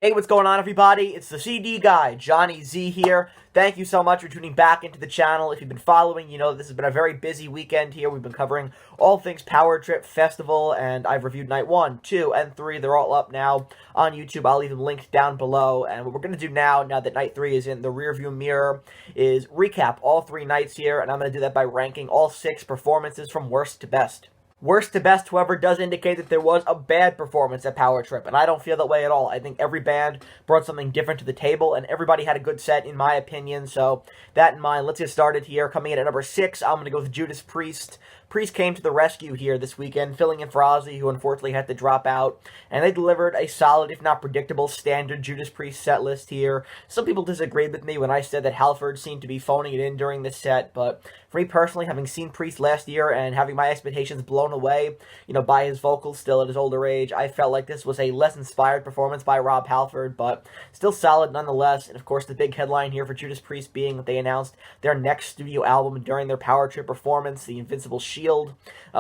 Hey, what's going on, everybody? It's the CD guy, Johnny Z here. Thank you so much for tuning back into the channel. If you've been following, you know this has been a very busy weekend here. We've been covering all things Power Trip Festival, and I've reviewed night 1, 2, and 3. They're all up now on YouTube. I'll leave them linked down below. And what we're going to do now that night 3 is in the rearview mirror, is recap all 3 nights here, and I'm going to do that by ranking all 6 performances from worst to best. Worst to best, however, does indicate that there was a bad performance at Power Trip, and I don't feel that way at all. I think every band brought something different to the table, and everybody had a good set, in my opinion, so that in mind, let's get started here. Coming in at number 6, I'm going to go with Judas Priest. Priest came to the rescue here this weekend, filling in for Ozzy, who unfortunately had to drop out, and they delivered a solid, if not predictable, standard Judas Priest set list here. Some people disagreed with me when I said that Halford seemed to be phoning it in during this set, but for me personally, having seen Priest last year and having my expectations blown away, by his vocals still at his older age, I felt like this was a less inspired performance by Rob Halford, but still solid nonetheless. And of course, the big headline here for Judas Priest being that they announced their next studio album during their Power Trip performance, The Invincible Shield,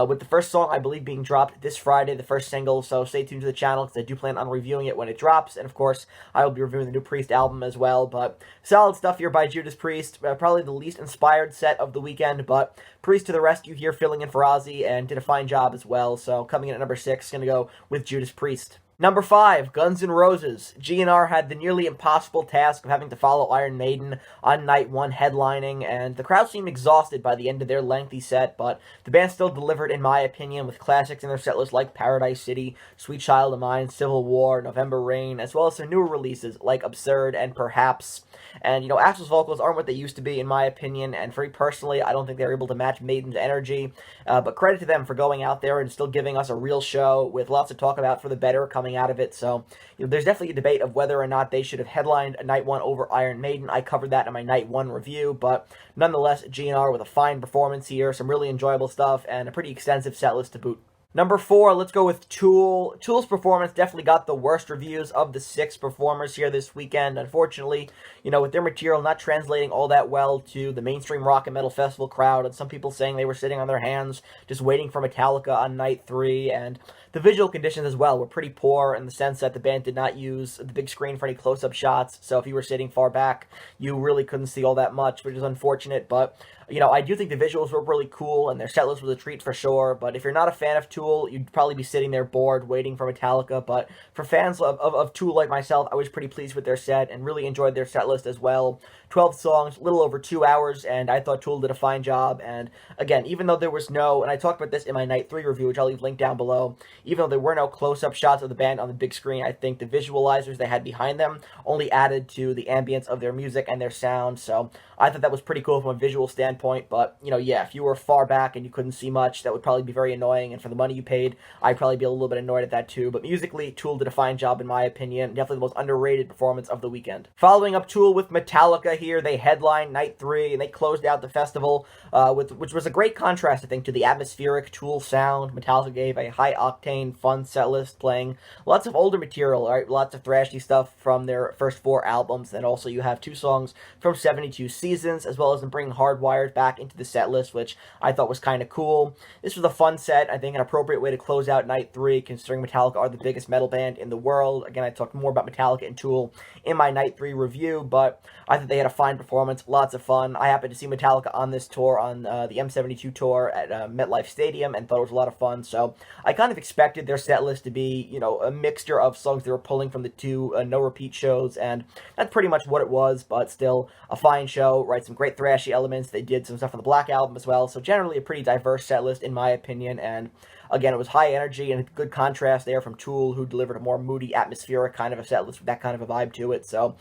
with the first song, I believe, being dropped this Friday, the first single, so stay tuned to the channel because I do plan on reviewing it when it drops, and of course, I will be reviewing the new Priest album as well, but solid stuff here by Judas Priest, probably the least inspired set of the weekend, but Priest to the rescue here, filling in for Ozzy, and did a fine job as well, so coming in at number 6, going to go with Judas Priest. Number 5, Guns N' Roses. GNR had the nearly impossible task of having to follow Iron Maiden on night 1 headlining, and the crowd seemed exhausted by the end of their lengthy set, but the band still delivered, in my opinion, with classics in their setlist like Paradise City, Sweet Child of Mine, Civil War, November Rain, as well as some newer releases like Absurd and Perhaps. And, Axl's vocals aren't what they used to be, in my opinion, and for me personally, I don't think they're able to match Maiden's energy, but credit to them for going out there and still giving us a real show with lots to talk about for the better coming out of it. So, there's definitely a debate of whether or not they should have headlined a night 1 over Iron Maiden. I covered that in my night 1 review, but nonetheless, GNR with a fine performance here, some really enjoyable stuff, and a pretty extensive set list to boot. Number 4, let's go with Tool. Tool's performance definitely got the worst reviews of the 6 performers here this weekend. Unfortunately, with their material not translating all that well to the mainstream rock and metal festival crowd, and some people saying they were sitting on their hands just waiting for Metallica on night 3, and the visual conditions as well were pretty poor in the sense that the band did not use the big screen for any close-up shots, so if you were sitting far back, you really couldn't see all that much, which is unfortunate, but I do think the visuals were really cool, and their setlist was a treat for sure, but if you're not a fan of Tool, you'd probably be sitting there bored, waiting for Metallica, but for fans of Tool like myself, I was pretty pleased with their set, and really enjoyed their setlist as well. 12 songs, a little over 2 hours, and I thought Tool did a fine job, and again, even though there was no, and I talked about this in my Night 3 review, which I'll leave linked down below, even though there were no close-up shots of the band on the big screen, I think the visualizers they had behind them only added to the ambience of their music and their sound, so I thought that was pretty cool from a visual standpoint, but, yeah, if you were far back and you couldn't see much, that would probably be very annoying, and for the money you paid, I'd probably be a little bit annoyed at that too, but musically, Tool did a fine job in my opinion, definitely the most underrated performance of the weekend. Following up Tool with Metallica here, they headlined night 3, and they closed out the festival, which was a great contrast, I think, to the atmospheric Tool sound. Metallica gave a high-octane, fun set list, playing lots of older material, right? Lots of thrashy stuff from their first 4 albums, and also you have 2 songs from 72 Seasons, as well as them bringing Hardwired back into the set list, which I thought was kind of cool. This was a fun set, I think an appropriate way to close out night 3, considering Metallica are the biggest metal band in the world. Again, I talked more about Metallica and Tool in my night 3 review, but I think they had a fine performance, lots of fun. I happened to see Metallica on this tour, on the M72 tour at MetLife Stadium, and thought it was a lot of fun, so I kind of expected their set list to be, a mixture of songs they were pulling from the 2 no-repeat shows, and that's pretty much what it was, but still a fine show, right? Some great thrashy elements. They did some stuff on the Black Album as well, so generally a pretty diverse set list in my opinion, and again, it was high energy and a good contrast there from Tool, who delivered a more moody, atmospheric kind of a set list with that kind of a vibe to it. So,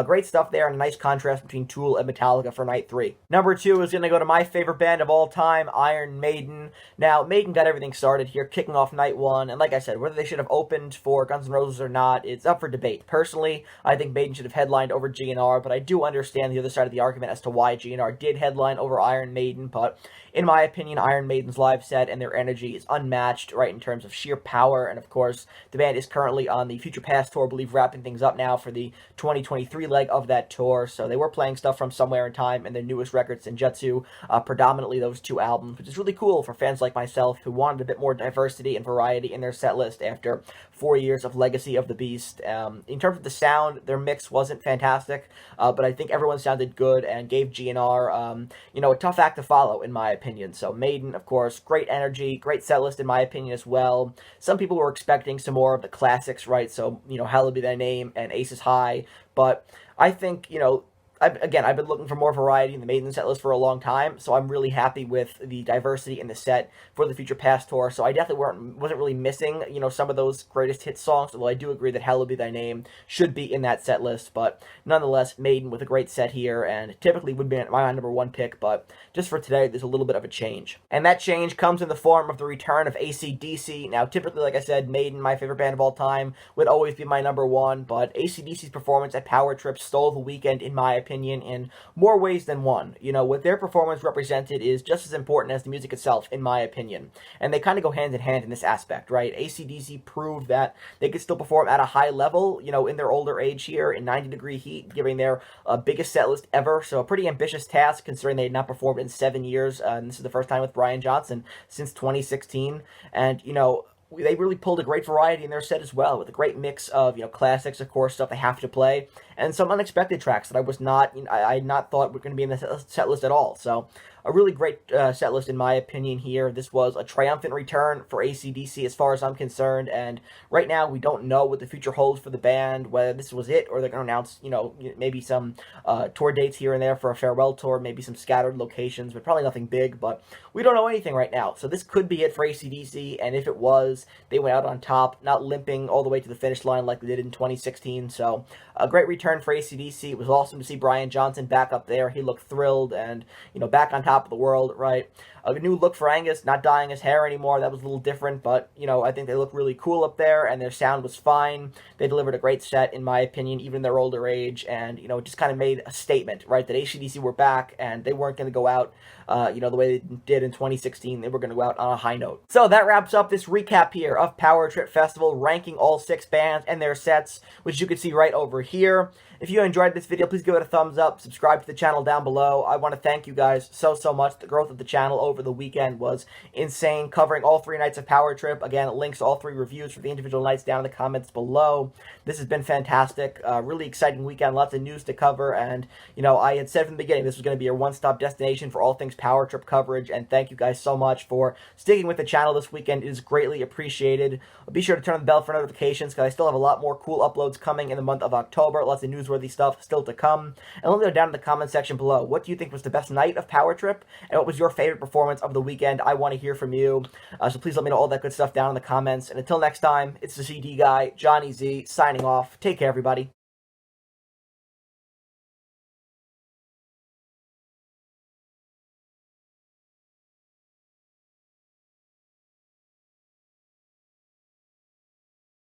great stuff there, and a nice contrast between Tool and Metallica for night 3. Number 2 is going to go to my favorite band of all time, Iron Maiden. Now, Maiden got everything started here, kicking off night 1, and like I said, whether they should have opened for Guns N' Roses or not, it's up for debate. Personally, I think Maiden should have headlined over GNR, but I do understand the other side of the argument as to why GNR did headline over Iron Maiden, but in my opinion, Iron Maiden's live set and their energy is unmatched matched, right, in terms of sheer power. And of course, the band is currently on the Future Past tour, I believe, wrapping things up now for the 2023 leg of that tour. So they were playing stuff from Somewhere in Time and their newest record, Senjutsu, predominantly those two albums, which is really cool for fans like myself who wanted a bit more diversity and variety in their set list after 4 years of Legacy of the Beast. In terms of the sound, their mix wasn't fantastic, but I think everyone sounded good and gave GNR, a tough act to follow, in my opinion. So Maiden, of course, great energy, great set list, in my opinion, as well. Some people were expecting some more of the classics, right? So, Hallowed Be Thy Name and Aces High, but I think, I've been looking for more variety in the Maiden set list for a long time, so I'm really happy with the diversity in the set for the Future Past tour. So I definitely wasn't really missing, some of those greatest hit songs, although I do agree that Hallowed Be Thy Name should be in that set list. But nonetheless, Maiden with a great set here, and typically would be my number one pick, but just for today, there's a little bit of a change. And that change comes in the form of the return of acdc. Now, typically, like I said, Maiden, my favorite band of all time, would always be my number one, but acdc's performance at Power Trip stole the weekend, in my opinion, in more ways than one. What their performance represented is just as important as the music itself, in my opinion. And they kind of go hand in hand in this aspect, right? acdc proved that they could still perform at a high level, in their older age here, in 90-degree heat, giving their biggest set list ever. So a pretty ambitious task, considering they had not performed in 7 years. And this is the first time with Brian Johnson since 2016. And, they really pulled a great variety in their set as well, with a great mix of, classics, of course, stuff they have to play, and some unexpected tracks that I had not thought were going to be in the set list at all. So a really great set list, in my opinion, here. This was a triumphant return for acdc as far as I'm concerned, and right now we don't know what the future holds for the band, whether this was it or they're going to announce, maybe some tour dates here and there for a farewell tour, maybe some scattered locations, but probably nothing big. But we don't know anything right now, so this could be it for acdc, and if it was, they went out on top, not limping all the way to the finish line like they did in 2016. So a great return for acdc. It was awesome to see Brian Johnson back up there. He looked thrilled and, back on top of the world, right? A new look for Angus, not dyeing his hair anymore. That was a little different, but, I think they look really cool up there, and their sound was fine. They delivered a great set, in my opinion, even in their older age, and, it just kind of made a statement, right, that ac were back, and they weren't going to go out, the way they did in 2016. They were going to go out on a high note. So that wraps up this recap here of Power Trip Festival, ranking all 6 bands and their sets, which you can see right over here. If you enjoyed this video, please give it a thumbs up, subscribe to the channel down below. I want to thank you guys so much. The growth of the channel over the weekend was insane, covering all 3 nights of Power Trip. Again, links to all 3 reviews for the individual nights down in the comments below. This has been fantastic. Really exciting weekend, lots of news to cover, and, I had said from the beginning this was going to be a one-stop destination for all things Power Trip coverage, and thank you guys so much for sticking with the channel this weekend. It is greatly appreciated. Be sure to turn on the bell for notifications, because I still have a lot more cool uploads coming in the month of October, lots of newsworthy stuff still to come. And let me know down in the comment section below, what do you think was the best night of Power Trip, and what was your favorite performance of the weekend? I want to hear from you, so please let me know all that good stuff down in the comments. And until next time, it's the CD guy, Johnny Z, signing off. Take care, everybody.